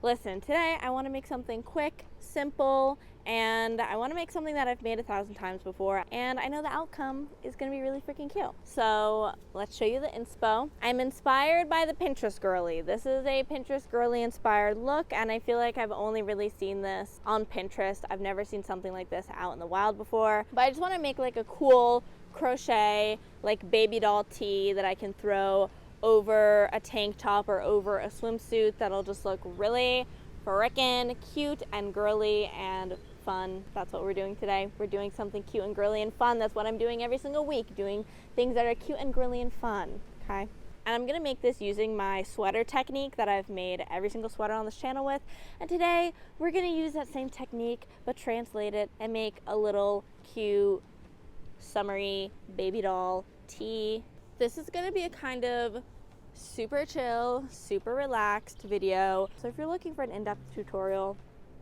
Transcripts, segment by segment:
Listen, today I want to make something quick, simple, and I want to make something that I've made 1,000 times before, and I know the outcome is going to be really freaking cute. So let's show you the inspo. I'm inspired by the Pinterest girly. This is a Pinterest girly inspired look, and I feel like I've only really seen this on Pinterest. I've never seen something like this out in the wild before, but I just want to make like a cool crochet, like baby doll tee that I can throw over a tank top or over a swimsuit that'll just look really frickin' cute and girly and fun. That's what we're doing today. We're doing something cute and girly and fun. That's what I'm doing every single week, doing things that are cute and girly and fun, okay? And I'm gonna make this using my sweater technique that I've made every single sweater on this channel with. And today we're gonna use that same technique but translate it and make a little cute summery baby doll tee. This is gonna be a kind of super chill, super relaxed video. So if you're looking for an in-depth tutorial,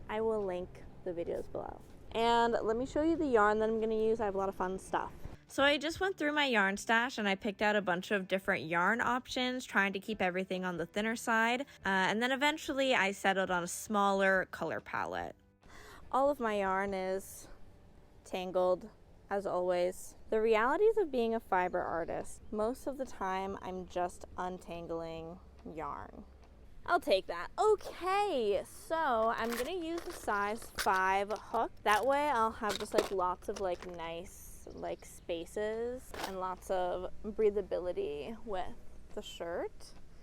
I will link the videos below. And let me show you the yarn that I'm gonna use. I have a lot of fun stuff. So I just went through my yarn stash and I picked out a bunch of different yarn options, trying to keep everything on the thinner side. And then eventually I settled on a smaller color palette. All of my yarn is tangled, as always. The realities of being a fiber artist, most of the time I'm just untangling yarn. I'll take that. Okay, so I'm gonna use a size 5 hook. That way I'll have just like lots of like nice like spaces and lots of breathability with the shirt.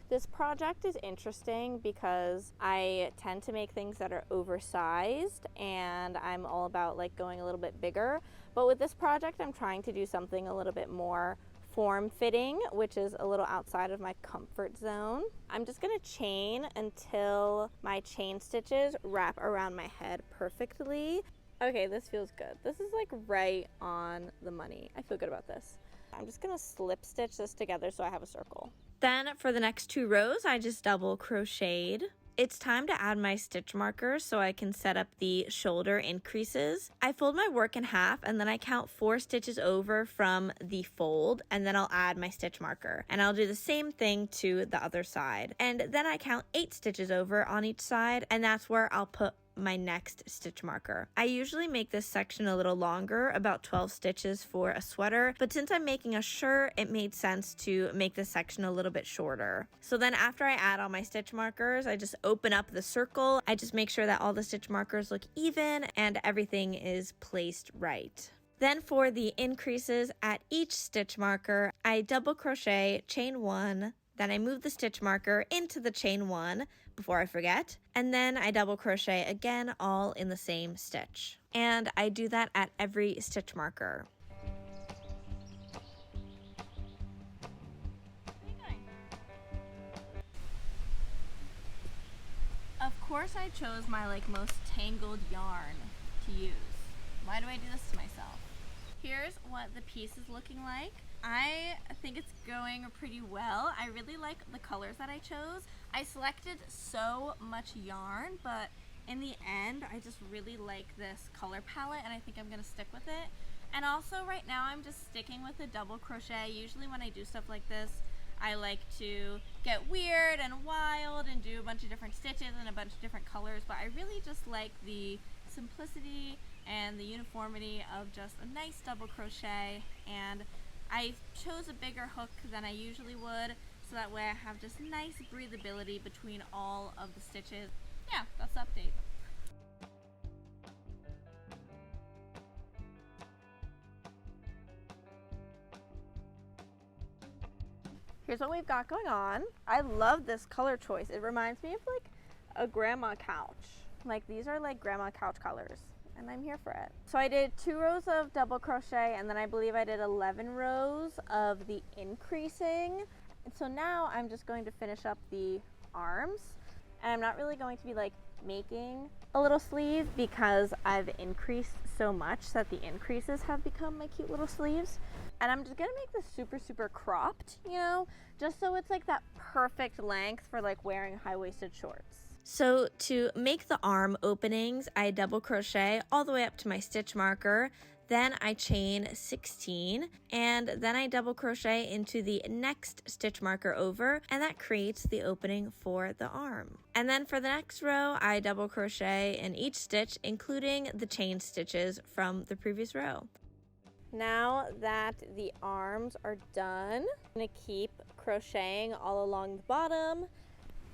This project is interesting because I tend to make things that are oversized and I'm all about like going a little bit bigger. But with this project, I'm trying to do something a little bit more form-fitting, which is a little outside of my comfort zone. I'm just gonna chain until my chain stitches wrap around my head perfectly. Okay, this feels good. This is like right on the money. I feel good about this. I'm just gonna slip stitch this together so I have a circle. Then for the next 2 rows, I just double crocheted. It's time to add my stitch markers so I can set up the shoulder increases. I fold my work in half and then I count 4 stitches over from the fold, and then I'll add my stitch marker. And I'll do the same thing to the other side. And then I count 8 stitches over on each side, and that's where I'll put my next stitch marker. I usually make this section a little longer, about 12 stitches for a sweater, but since I'm making a shirt, it made sense to make this section a little bit shorter. So then after I add all my stitch markers, I just open up the circle. I just make sure that all the stitch markers look even and everything is placed right. Then for the increases at each stitch marker, I double crochet, chain 1, then I move the stitch marker into the chain 1 before I forget, and then I double crochet again, all in the same stitch. And I do that at every stitch marker. Of course I chose my most tangled yarn to use. Why do I do this to myself? Here's what the piece is looking like. I think it's going pretty well. I really like the colors that I chose. I selected so much yarn, but in the end, I just really like this color palette and I think I'm gonna stick with it. And also right now, I'm just sticking with a double crochet. Usually when I do stuff like this, I like to get weird and wild and do a bunch of different stitches and a bunch of different colors, but I really just like the simplicity and the uniformity of just a nice double crochet. And I chose a bigger hook than I usually would, so that way I have just nice breathability between all of the stitches. Yeah, that's the update. Here's what we've got going on. I love this color choice. It reminds me of like a grandma couch. Like these are like grandma couch colors, and I'm here for it. So I did 2 rows of double crochet, and then I believe I did 11 rows of the increasing. And so now I'm just going to finish up the arms, and I'm not really going to be like making a little sleeve because I've increased so much that the increases have become my cute little sleeves. And I'm just gonna make this super cropped, you know, just so it's like that perfect length for like wearing high-waisted shorts. So to make the arm openings, I double crochet all the way up to my stitch marker. Then I chain 16, and then I double crochet into the next stitch marker over, and that creates the opening for the arm. And then for the next row, I double crochet in each stitch, including the chain stitches from the previous row. Now that the arms are done, I'm gonna keep crocheting all along the bottom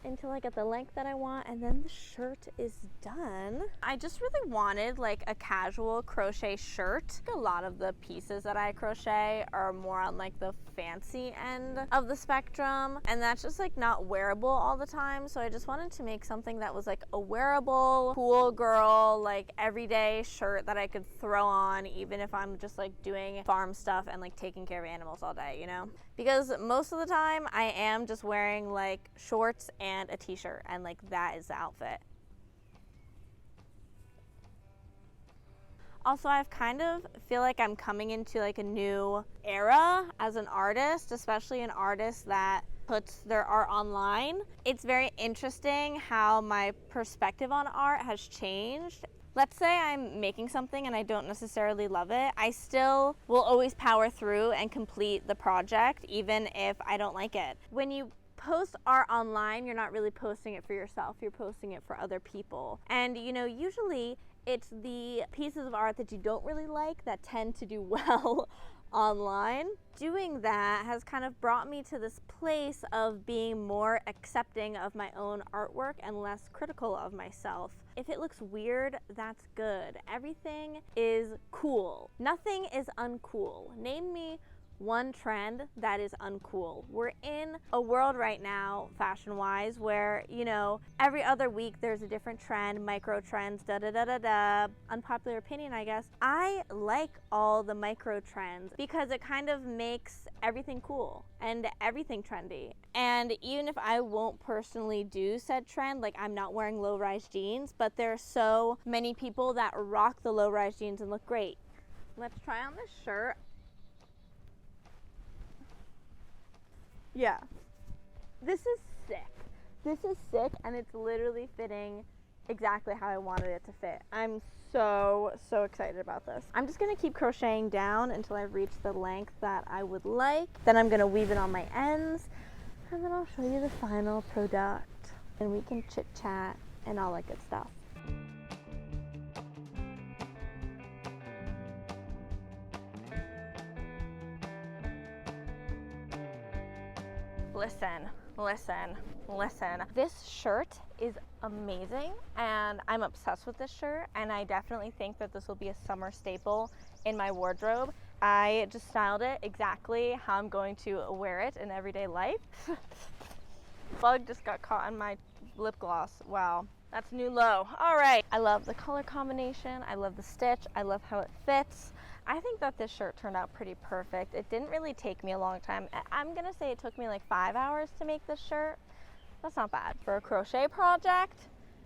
until I get the length that I want, and then the shirt is done. I just really wanted like a casual crochet shirt. A lot of the pieces that I crochet are more on like the fancy end of the spectrum, and that's just like not wearable all the time. So I just wanted to make something that was like a wearable, cool girl, like everyday shirt that I could throw on even if I'm just like doing farm stuff and like taking care of animals all day, you know? Because most of the time I am just wearing like shorts and a t-shirt, and like that is the outfit. Also, I've kind of feel like I'm coming into like a new era as an artist, especially an artist that puts their art online. It's very interesting how my perspective on art has changed. Let's say I'm making something and I don't necessarily love it. I still will always power through and complete the project even if I don't like it. When you post art online, you're not really posting it for yourself, you're posting it for other people. And you know, usually it's the pieces of art that you don't really like that tend to do well online. Doing that has kind of brought me to this place of being more accepting of my own artwork and less critical of myself. If it looks weird, that's good. Everything is cool. Nothing is uncool. Name me one trend that is uncool. We're in a world right now, fashion-wise, where, you know, every other week there's a different trend, micro trends, da-da-da-da-da. Unpopular opinion, I guess. I like all the micro trends because it kind of makes everything cool and everything trendy. And even if I won't personally do said trend, like I'm not wearing low-rise jeans, but there are so many people that rock the low-rise jeans and look great. Let's try on this shirt. Yeah, this is sick. This is sick, and it's literally fitting exactly how I wanted it to fit. I'm so excited about this. I'm just gonna keep crocheting down until I reach the length that I would like. Then I'm gonna weave it on my ends, and then I'll show you the final product, and we can chit chat and all that good stuff. Listen. This shirt is amazing, and I'm obsessed with this shirt, and I definitely think that this will be a summer staple in my wardrobe. I just styled it exactly how I'm going to wear it in everyday life. Bug just got caught on my lip gloss. Wow, that's new low. All right, I love the color combination. I love the stitch. I love how it fits. I think that this shirt turned out pretty perfect. It didn't really take me a long time. I'm gonna say it took me like 5 hours to make this shirt. That's not bad. For a crochet project,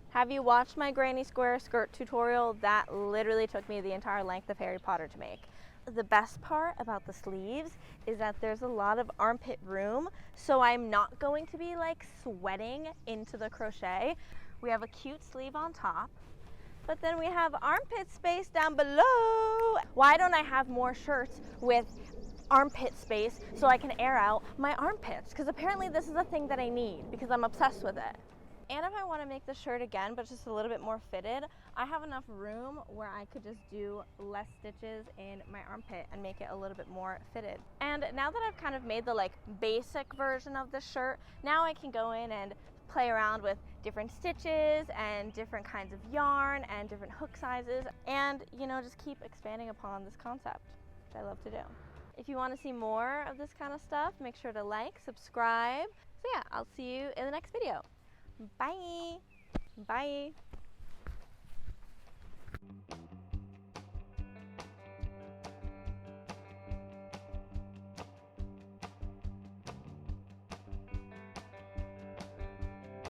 have you watched my granny square skirt tutorial? That literally took me the entire length of Harry Potter to make. The best part about the sleeves is that there's a lot of armpit room, so I'm not going to be like sweating into the crochet. We have a cute sleeve on top, but then we have armpit space down below. Why don't I have more shirts with armpit space so I can air out my armpits? Because apparently this is a thing that I need because I'm obsessed with it. And if I want to make the shirt again, but just a little bit more fitted, I have enough room where I could just do less stitches in my armpit and make it a little bit more fitted. And now that I've kind of made the like basic version of the shirt, now I can go in and play around with different stitches and different kinds of yarn and different hook sizes, and you know, just keep expanding upon this concept, which I love to do. If you want to see more of this kind of stuff, make sure to like, subscribe. So yeah, I'll see you in the next video. Bye.